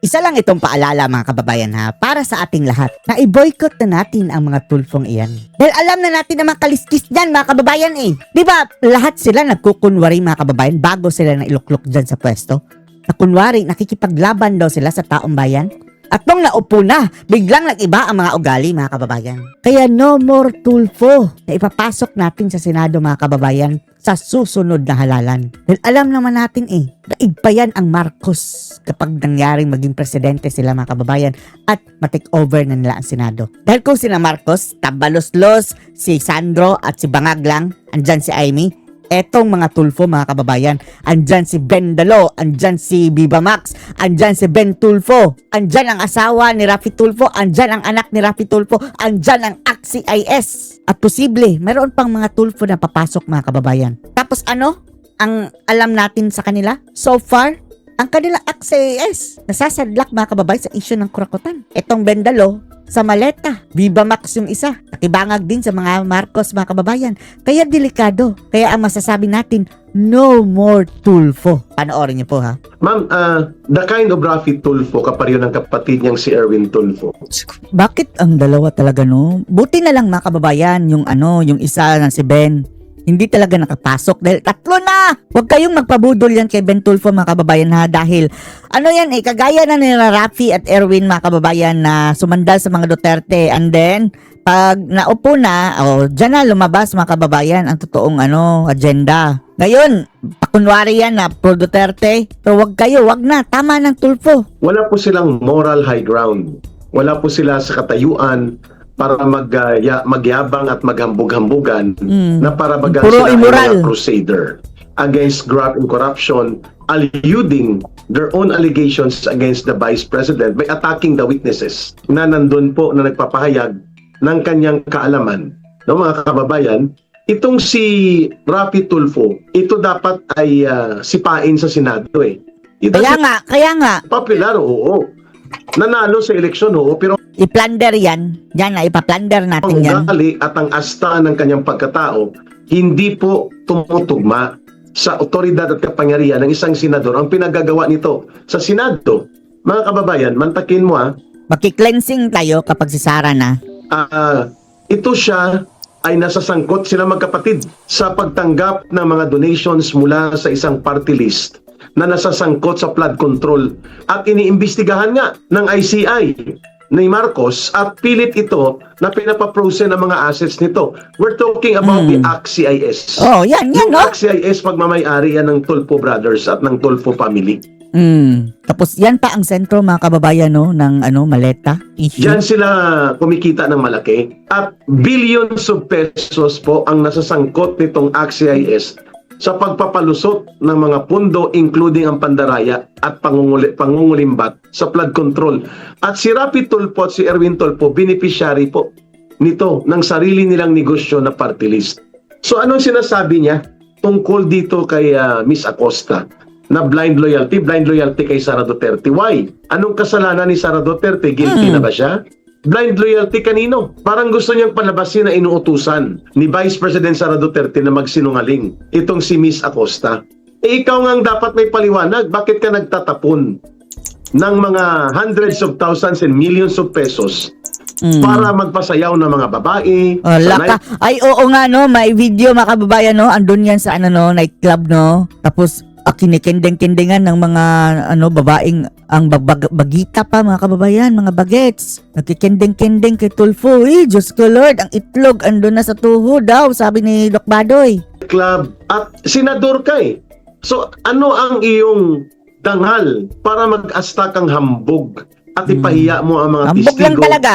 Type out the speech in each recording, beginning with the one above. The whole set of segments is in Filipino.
Isa lang itong paalala mga kababayan ha, para sa ating lahat, na i-boycott na natin ang mga tulfong iyan. Dahil alam na natin na mga kaliskis dyan mga kababayan eh. Di ba lahat sila nagkukunwari mga kababayan bago sila na iluklok dyan sa pwesto? Na kunwari nakikipaglaban daw sila sa taong bayan? At nung naupo na, biglang nag-iba ang mga ugali mga kababayan. Kaya no more tulfo na ipapasok natin sa Senado mga kababayan sa susunod na halalan. Dahil alam naman natin daig pa yan ang Marcos kapag nangyaring maging presidente sila mga kababayan at matake over na nila ang Senado. Dahil kung sina Marcos, Tabalos-los, si Sandro at si Bangag lang, andyan si Amy, etong mga tulfo mga kababayan, andyan si Ben Dalo, andyan si Viva Max, andyan si Ben Tulfo, andyan ang asawa ni Raffy Tulfo, andyan ang anak ni Raffy Tulfo, andyan ang AXIS. At posible, mayroon pang mga tulfo na papasok mga kababayan. Tapos ano? Ang alam natin sa kanila? So far, ang kanila AXIS nasasadlak mga kababayan sa issue ng Kurakutan. Etong Ben Dalo, sa maleta. Viva Max yung isa. Nakibangag din sa mga Marcos mga kababayan. Kaya delikado. Kaya ang masasabi natin, no more tulfo. Panoorin niyo po ha. Ma'am, the kind of Raffy Tulfo, kapareho ng kapatid niyang si Erwin Tulfo. Bakit ang dalawa talaga no? Buti na lang mga kababayan, yung isa na si Ben. Hindi talaga nakapasok dahil tatlo na. Huwag kayong magpabudol yan kay Ben Tulfo mga kababayan ha, dahil kagaya na nila Raffy at Erwin mga kababayan na sumandal sa mga Duterte, and then pag naupo na, dyan na lumabas mga kababayan ang totoong agenda. Ngayon, pakunwari yan na pro Duterte, pero wag na, tama ng Tulfo. Wala po silang moral high ground. Wala po sila sa katayuan para magyabang at maghambog-hambugan na para bagang Puro sila immoral. ay crusader against graft and corruption, alluding their own allegations against the Vice President by attacking the witnesses na nandun po na nagpapahayag ng kanyang kaalaman. No, mga kababayan, itong si Raffy Tulfo, ito dapat ay sipain sa Senado Ito Kaya nga. popular, oo. Nanalo sa eleksyon, oo, pero I-plunder yan. Yan na, ipa-plunder natin yan. ang ugali at ang asta ng kanyang pagkatao hindi po tumutugma sa otoridad at kapangyarihan ng isang senador. Ang pinagagawa nito sa Senado, mga kababayan, mantakin mo Maki-cleansing tayo kapag si Sara na. ito siya ay nasasangkot sila magkapatid sa pagtanggap ng mga donations mula sa isang party list na nasasangkot sa flood control at iniimbestigahan nga ng ICI ni Marcos at pilit ito na pinapaprose ng mga assets nito. We're talking about the AXIS. Oh, yan, Yung no? AXIS, pagmamayari yan ng Tulfo Brothers at ng Tulfo family. Tapos yan pa ang sentro mga kababayan ng maleta issue. Diyan sila kumikita ng malaki at billions of pesos po ang nasasangkot nitong AXIS sa pagpapalusot ng mga pundo including ang pandaraya at pangungulimbat sa flood control. At si Raffy Tulfo at si Erwin Tulfo, beneficiary po nito ng sarili nilang negosyo na party list. So anong sinasabi niya tungkol dito kay Miss Acosta na blind loyalty kay Sara Duterte? Why? Anong kasalanan ni Sara Duterte? Guilty na ba siya? Blind loyalty kanino? Parang gusto niyang palabasin na inuutusan ni Vice President Sara Duterte na magsinungaling itong si Miss Acosta. Ikaw nga ang dapat may paliwanag. Bakit ka nagtatapon ng mga hundreds of thousands and millions of pesos para magpasayaw ng mga babae? Ay, oo nga may video mga kababayan andun yan sa nightclub tapos kinikindeng-kindengan ng mga babaeng ang bagita pa mga kababayan, mga bagets. Nakikindeng-kindeng kay Tulfo. Diyos ko Lord, ang itlog andun na sa tuhod daw, sabi ni Doc Badoy. Club at senador ka So ano ang iyong dangal para mag-asta kang hambog at ipahiya mo ang mga Hambog lang testigo talaga.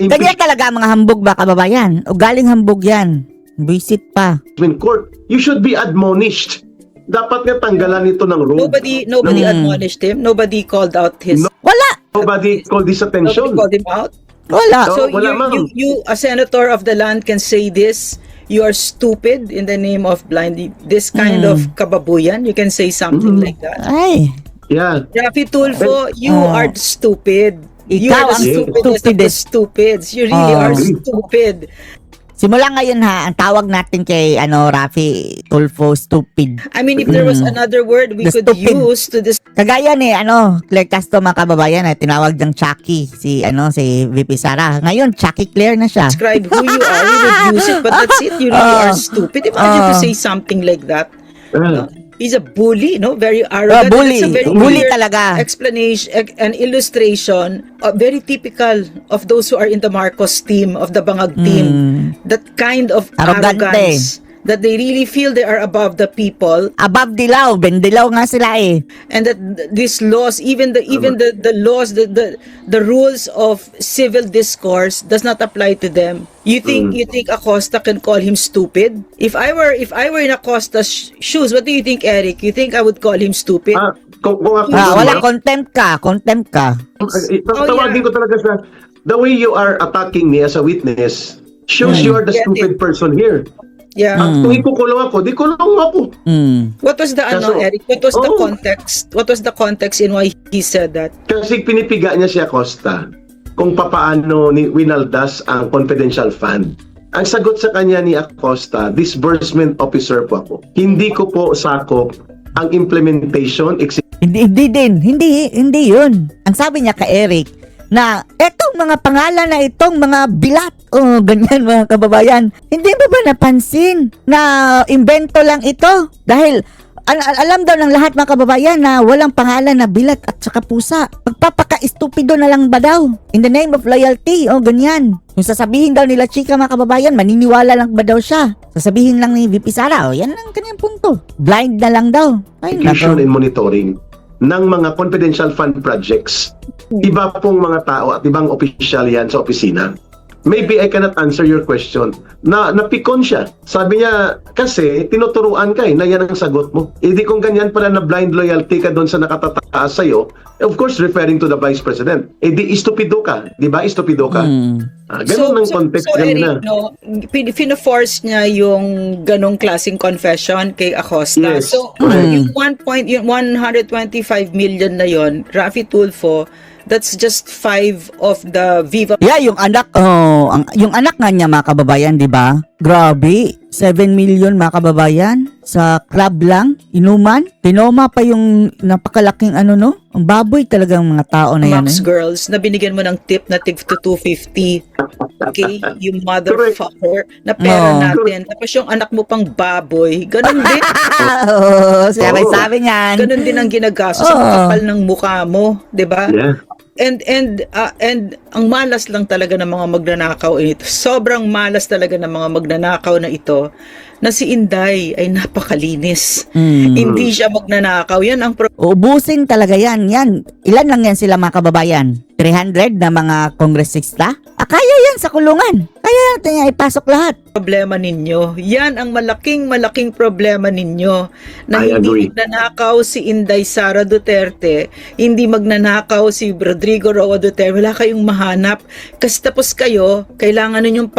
Ganyan talaga ang mga hambog ba kababayan? O galing hambog yan. Visit pa. Court. You should be admonished. Dapat nga tanggalan ito ng road. Nobody admonished him. Nobody called out his. Wala. Nobody called this Nobody attention. called him out. Wala. So wala, ma'am. you, a senator of the land, can say this. You are stupid in the name of blinding. This kind of kababuyan. You can say something like that. Ay. Yeah. Raffy Tulfo, you are stupid. You Ikaw are ang the stupidest of the stupids. You really are stupid. Simula ngayon ha, ang tawag natin kay Rafi Tulfo, stupid. I mean, if there was another word we The could stupid. use to Kagaya ni Claire Castro, mga kababayan, tinawag niyang Chucky si VP Sara. Ngayon Chucky Claire na siya. describe who you are, we would use it, but that's it. You really are stupid. Imagine to say something like that. Ah. He's a bully, no? Very arrogant. Bully. That's a very Bully clear talaga. explanation, an illustration, very typical of those who are in the Marcos team, of the Bangag team. That kind of Arrogante. arrogance that they really feel they are above the people, Above dilaw, bendilaw nga sila eh. and that these laws, even the laws, the rules of civil discourse does not apply to them. You think Acosta can call him stupid? If I were in Acosta's shoes, what do you think, Eric? You think I would call him stupid? Kung ako Wala, contempt ka. tawagin ko talaga sa the way you are attacking me as a witness shows you are the Get stupid it. person here. Yeah. Kung ikukulong ako, di kulong ako. What was the Kaso- Eric? What was the Oh. context? What was the context in why he said that? Kasi pinipiga niya si Acosta kung papaano ni winaldas ang confidential fund. Ang sagot sa kanya ni Acosta, disbursement officer po ako. Hindi ko po sakop ang implementation, Hindi yun. Ang sabi niya kay Eric, na etong mga pangalan na itong mga bilat, ganyan mga kababayan, hindi mo ba napansin na invento lang ito? Dahil alam daw ng lahat mga kababayan na walang pangalan na bilat at saka pusa. Magpapaka-estupido na lang ba daw? In the name of loyalty, ganyan. Yung sasabihin daw nila chika mga kababayan, maniniwala lang ba daw siya? Sasabihin lang ni VP Sara, yan ang kanyang punto. Blind na lang daw. Ay, execution nako. and monitoring ng mga confidential fund projects. Iba pong mga tao at ibang opisyal yan sa opisina. Maybe I cannot answer your question. Napikon siya. Sabi niya, kasi tinuturuan ka na yan ang sagot mo. Hindi kung ganyan pala na blind loyalty ka doon sa nakatataas sa'yo, of course referring to the Vice President. Di istupido ka. Di ba istupido ka? Ganun ang context Eric, na. pina-force niya yung ganong klaseng confession kay Acosta. Yes. So, yung 125 million na yon, Rafi Tulfo, that's just 5 of the Viva. Yeah, yung anak, yung anak nga niya mga kababayan, di ba? Grabe, 7 million mga kababayan sa club lang, inuman. Tinoma pa yung napakalaking Ang baboy talagang mga tao na yan. Max girls na binigyan mo ng tip na tig to 250. Okay? You motherfucker na pera natin. Tapos yung anak mo pang baboy. Ganun din. Sabi niyan. Ganun din ang ginagastos sa kapal ng mukha mo. 'Di ba? Yeah. And ang malas lang talaga ng mga magnanakaw ito. Sobrang malas talaga ng mga magnanakaw na ito na si Inday ay napakalinis. Hindi siya magnanakaw. Yan ang Ubusin talaga yan. Ilan lang yan sila mga kababayan? 300 na mga kongresista? Kaya yan sa kulungan. Kaya natin niya ipasok lahat. problema ninyo. Yan ang malaking problema ninyo na I hindi agree. magnanakaw si Inday Sara Duterte, hindi magnanakaw si Rodrigo Roa Duterte. Wala kayong mahanap. Kasi tapos kayo, kailangan ninyong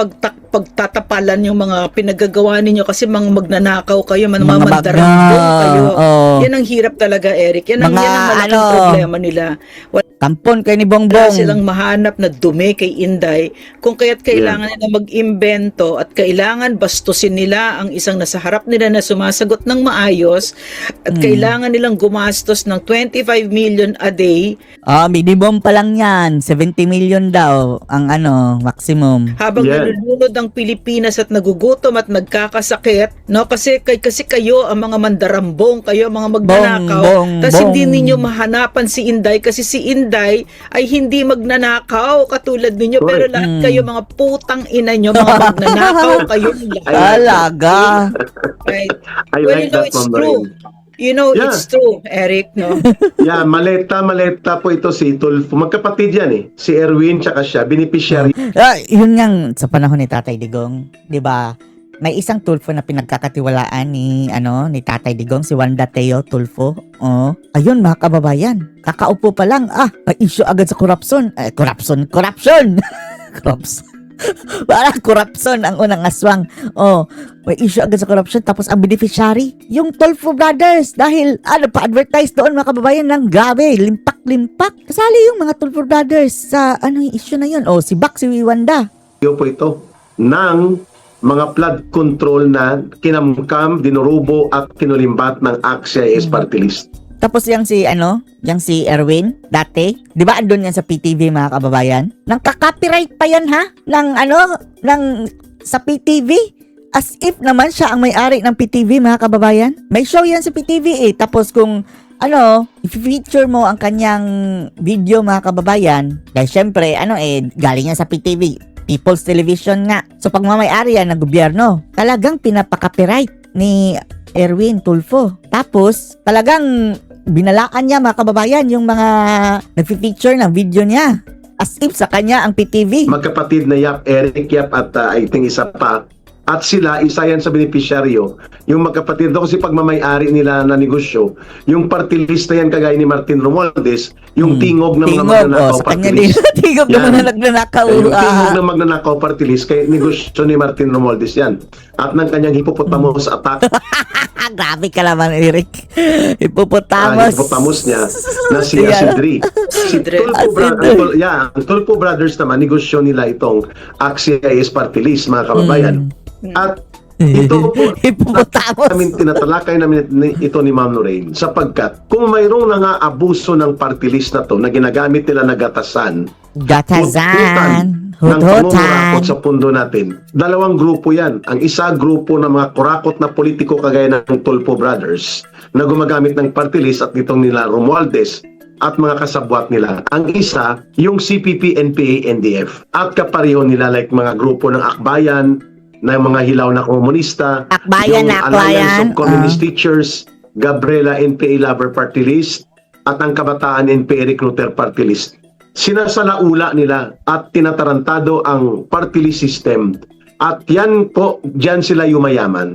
pagtatapalan yung mga pinagagawa ninyo kasi mga magnanakaw kayo, mga mandarambong kayo. Yan ang hirap talaga, Eric. Yan ang malaking problema nila. Tampon kay ni Wala Bongbong. silang mahanap na dumi kay Inday kung kaya't kailangan nila mag-imbento at kailangan bastusin nila ang isang nasa harap nila na sumasagot ng maayos at kailangan nilang gumastos ng 25 million a day Minimum pa lang yan. 70 million daw ang maximum. habang nalulunod ang Pilipinas at nagugutom at nagkakasakit, no? Kasi kayo ang mga mandarambong, kayo ang mga magnanakaw. Tapos hindi ninyo mahanapan si Inday kasi si Inday ay hindi magnanakaw katulad ninyo, pero lahat kayo mga putang ina nyo, mga magnanakaw kayong lahat. Talaga. Right? I Well, like that, it's Ma'am true. Marin. You know, Yeah. it's true, Eric, no? Yeah, maleta po ito si Tulfo. Magkapatid yan Si Erwin tsaka siya, beneficiary. Yun nga sa panahon ni Tatay Digong, 'di ba? May isang Tulfo na pinagkakatiwalaan ni Tatay Digong, si Wanda Teo Tulfo. Ayun mga kababayan, kakaupo pa lang, issue agad sa corruption. Corruption. Corruption. Parang corruption ang unang aswang. May issue agad sa corruption. Tapos ang beneficiary, yung Tulfo Brothers. Dahil pa-advertise doon mga kababayan ng grabe, limpak-limpak. Kasali yung mga Tulfo Brothers sa yung issue na yun. Si Bak, si Wanda. Po ito ng mga flood control na kinamkam, dinurubo at kinulimbat ng ACT-CIS party list. Tapos yung si Erwin dati, 'di ba andun yan sa PTV mga kababayan? Nang copyright pa yan ha ng sa PTV. As if naman siya ang may-ari ng PTV mga kababayan. May show yan sa PTV eh. Tapos kung i-feature mo ang kanyang video mga kababayan, dahil syempre galing yan sa PTV, People's Television nga. So pag mamay-ari yan ng gobyerno, talagang pinapaka-copyright ni Erwin Tulfo. Tapos talagang binalaan niya mga kababayan yung mga nag-feature ng video niya. As if sa kanya ang PTV. Magkapatid na Yap, Eric Yap at I think isa pa. At sila, isa yan sa beneficiaryo. Yung magkapatid daw kasi pagmamay-ari nila na negosyo, yung party list na yan kagaya ni Martin Romualdez, yung tingog ng mga magnanakaw sa kanya party din. list. Tingog ng mga nagnanakaw. Yung tingog ng magnanakaw party list, kay negosyo ni Martin Romualdez yan. At ng kanyang hippopotamus attack. Grabe ka naman, Eric. Hippopotamus. Hippopotamus niya na si Dre. Si Tulfo Brothers naman, negosyo nila itong ACT-CIS party list, mga kababayan. At ito po, Hippopotamus. tinatalakay namin ito ni Ma'am Lorraine sapagkat kung mayroong abuso ng party list na to na ginagamit nila na gatasan, Gatazan. ng pangungurakot Hudutan. sa pundo natin. Dalawang grupo yan. Ang isa, grupo ng mga kurakot na politiko kagaya ng Tulfo Brothers na gumagamit ng party list at itong nila Romualdez at mga kasabwat nila. Ang isa, yung CPP, NPA, NDF. At kapareho nila like mga grupo ng Akbayan, na mga hilaw na komunista, Akbayan yung na Alliance Akbayan. of Communist Teachers, Gabriela NPA Lover Party List, at ang Kabataan NPA Recruiter Party List. Sinasalaula nila at tinatarantado ang party list system. At yan po, dyan sila yumayaman.